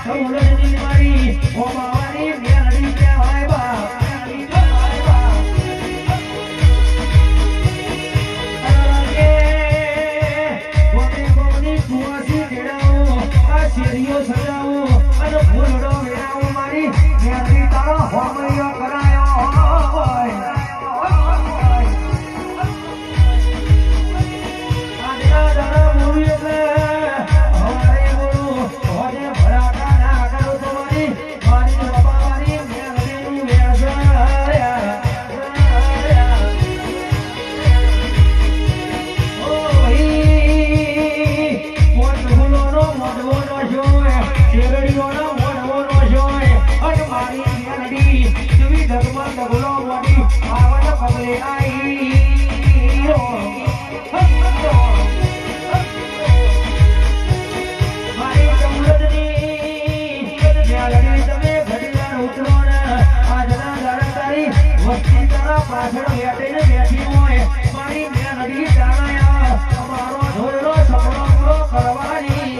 સૌલજની મારી ઓમાવાની મેલડી કહેવાય બા શેરીઓ સજાવો અને ફૂલડો વેરાવો મારી મેલડી તારો હોમૈયો કરાયો હોય આજના દાડા મૂવી એટલે હવારે બોલું હોજે ભડાકા ના કરું તો મારી બાબા મારી મેલડીનું વેરસાયા ઓ ભાઈ મોટ ભૂલોનો મોઢવો શેરડીઓનો મોઢવો જોય અને મારી મેલડી જેવી ધગમાં ડગલો મોડી આવવાના પગલે આવી મારી ચમરજની મેલડી તમે ઘડીવાર ઉતરો ને આજના દાડા તારી વસ્તી તારા પાછળ બેઠીને બેઠી હોય મારી મેલડી જાણાયા અમારો ધોરડો સપનો પૂરો કરવાની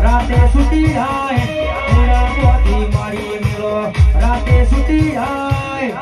રાતે સુતી જાય પૂરા પોતી મારી મેલો રાતે સુતી જાય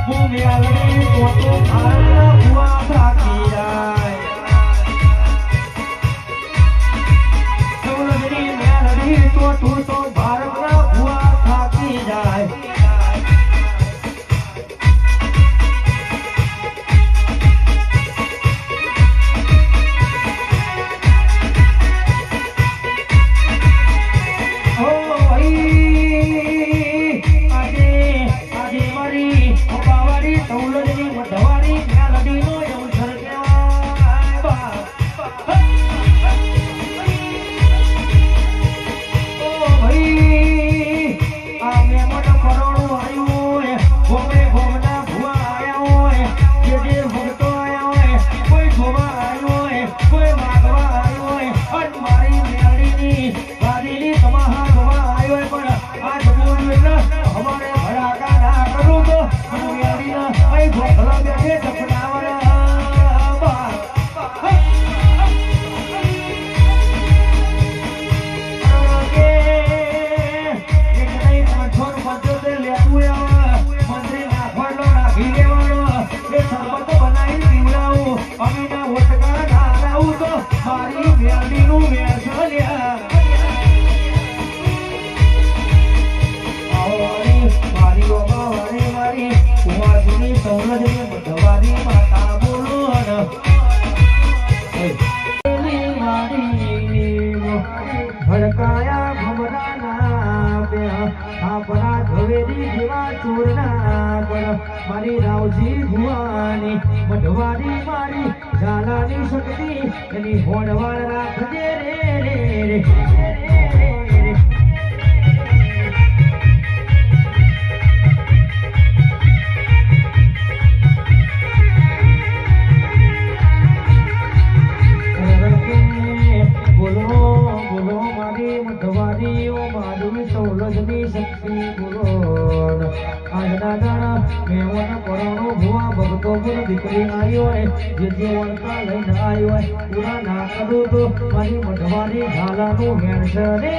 હું મેલડી પોતો ખાના ભુવા થાકી જાય સૌલજની મેલડી તો તું તો ભારતના ભુવા થાકી જાય મારી મેલડીનું વેર ચાલ્યા મારી ઝાલાની શક્તિ એની હોડવાળ રાખજે રે દીકરી આવ્યો જે વળતા લઈને આવ્યો પૂરા ના કરું તો મારી મઢવાની ઝાલાનું હેણશે રે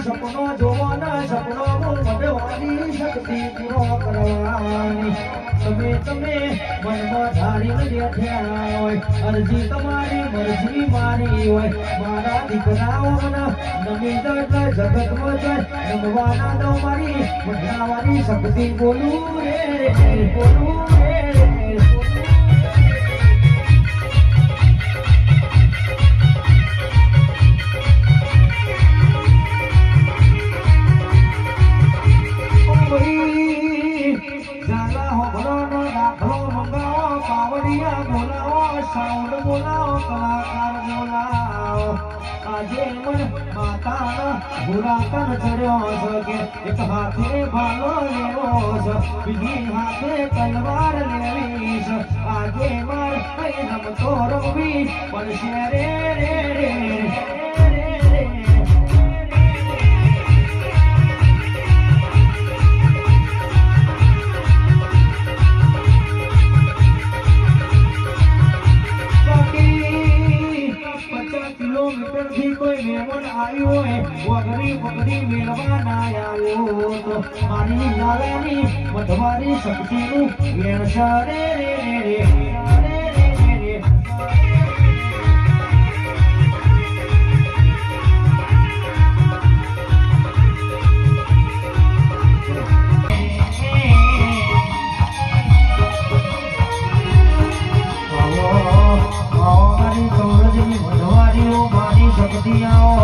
સપનો જોવાના સપનો મઢવાની શક્તિ પૂરો કરવાની તમે મનમાં ધારીને બેઠ્યા હોય અરજી તમારી મરજી મારી હોય મારા દીકરાઓના નમી જગતમાં જાય નમવાના દો મારી મઢાવાની શક્તિ બોલું રે એક હાથે ભાલો લેવો છે બીજી હાથે તલવાર લેવી છે આજે માર રમતો રમવી પડશે રે મારી લાલાની મઢવાની શક્તિનું વેણશે રે મારી સૌરજની મઢવારીઓ મારી શક્તિઓ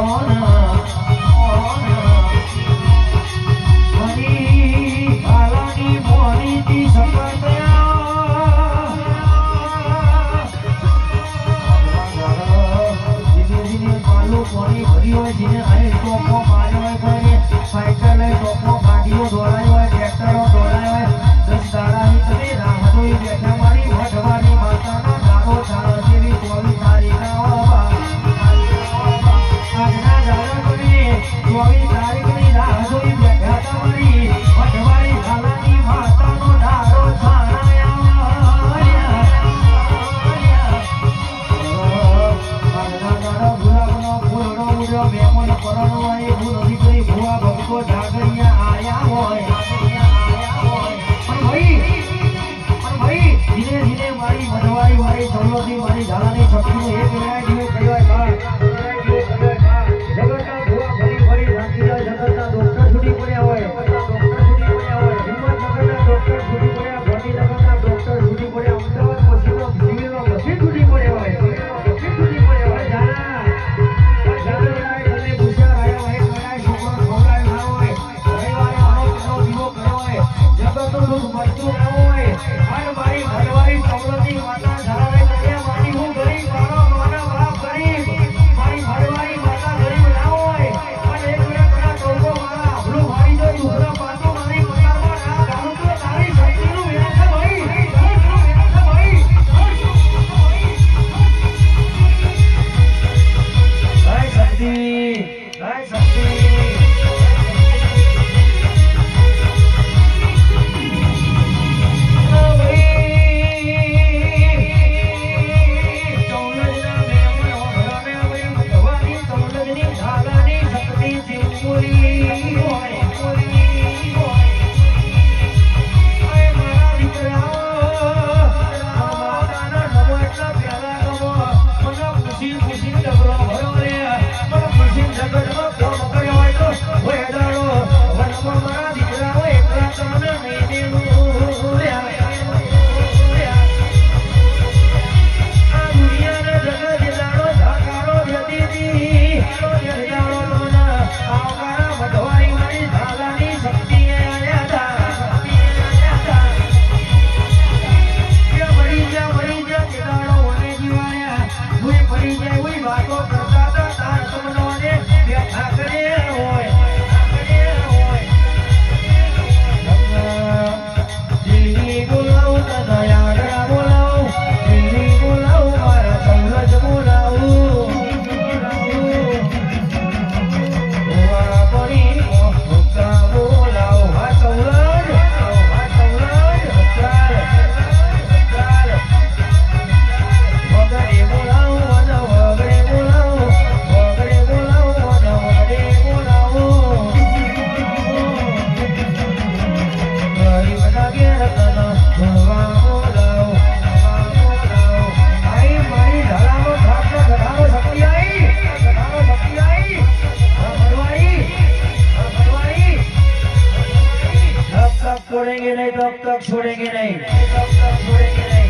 तक छोड़ेंगे नहीं, तब तक छोड़ेंगे नहीं।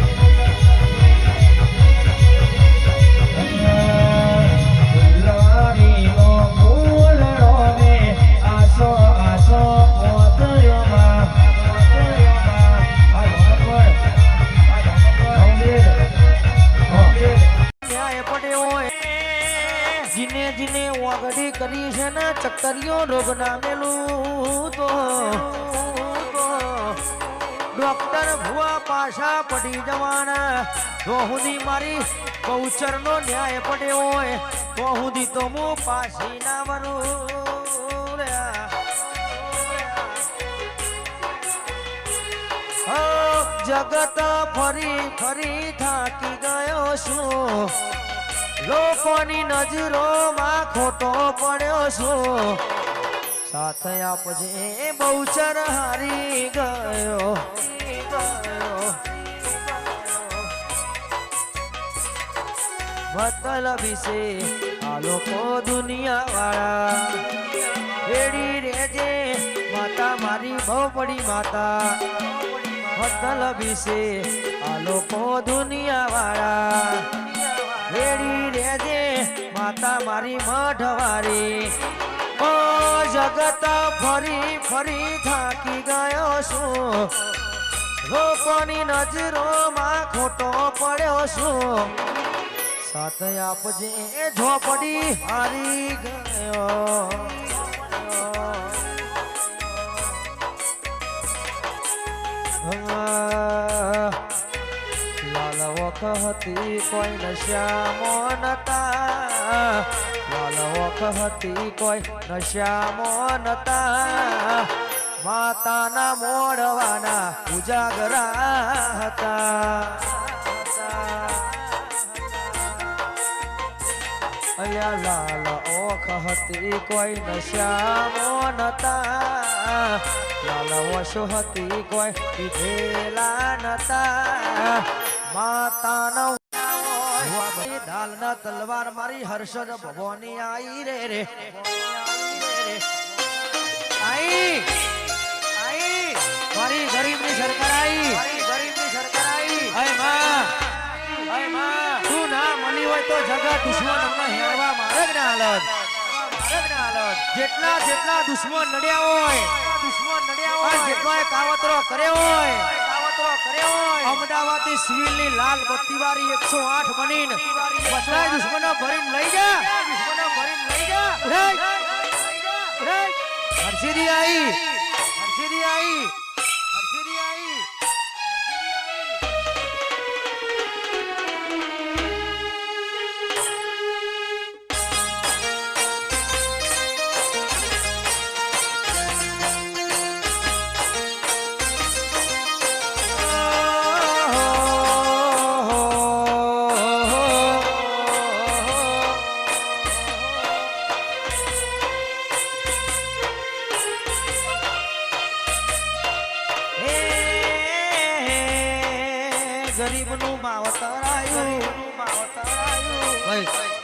જીને જીને વાગડી કરી છે ને ચક્કરિયો રોગ નામેલું તો ડોક્ટર ભુવા પાછા પડી જવાના તો સુધી મારી બહુચર નો ન્યાય પડ્યો હોય તો સુધી તો હું પાછી ના મરું જગત ફરી ફરી થાકી ગયો છું લોકોની નજરોમાં ખોટો પડ્યો છું સાથ આપજે બહુચર હારી ગયો મતલબી છે આ લોકો દુનિયા વાળા એડી રેજે માતા મારી બહુ પડી માતા મતલબી છે આ લોકો દુનિયા વાળા રેડી રેજે માતા મારી મઢવારી ઓ જગત ફરી ફરી થાકી ગયો છું લોકોની નજરોમાં ખોટો પડ્યો છું સાથ આપજે ઝોપડી હારી ગયો હતી કોઈ નશામો નતા લાલ હતી કોઈ નશામો નતા માતાના મોડવાના ઉજાગરા હતા અયા લાલ ઓખ હતી કોઈ નશામો નતા લાલ ઓછો હતી કોઈ પીધેલા નતા માતાનો ઢાલ ના તલવાર મારી હર્ષદ ભગવાની આઈ રે આઈ આઈ મારી ગરીબની સરકાર આઈ અય માં તું ના મળી હોય તો જગત દુશ્મન અમને હેરવા મારે જ ના હાલત જેટલા દુશ્મન નડ્યા હોય જેટલો કાવતરો કર્યો હોય અમદાવાદી સિવિલ ની લાલ બત્તી વાળી 108 બનીને બસરાય દુશ્મનો ભરીને લઈ જા હર્ષિદી આઈ ગરીબ નું માવતર આયું ભાઈ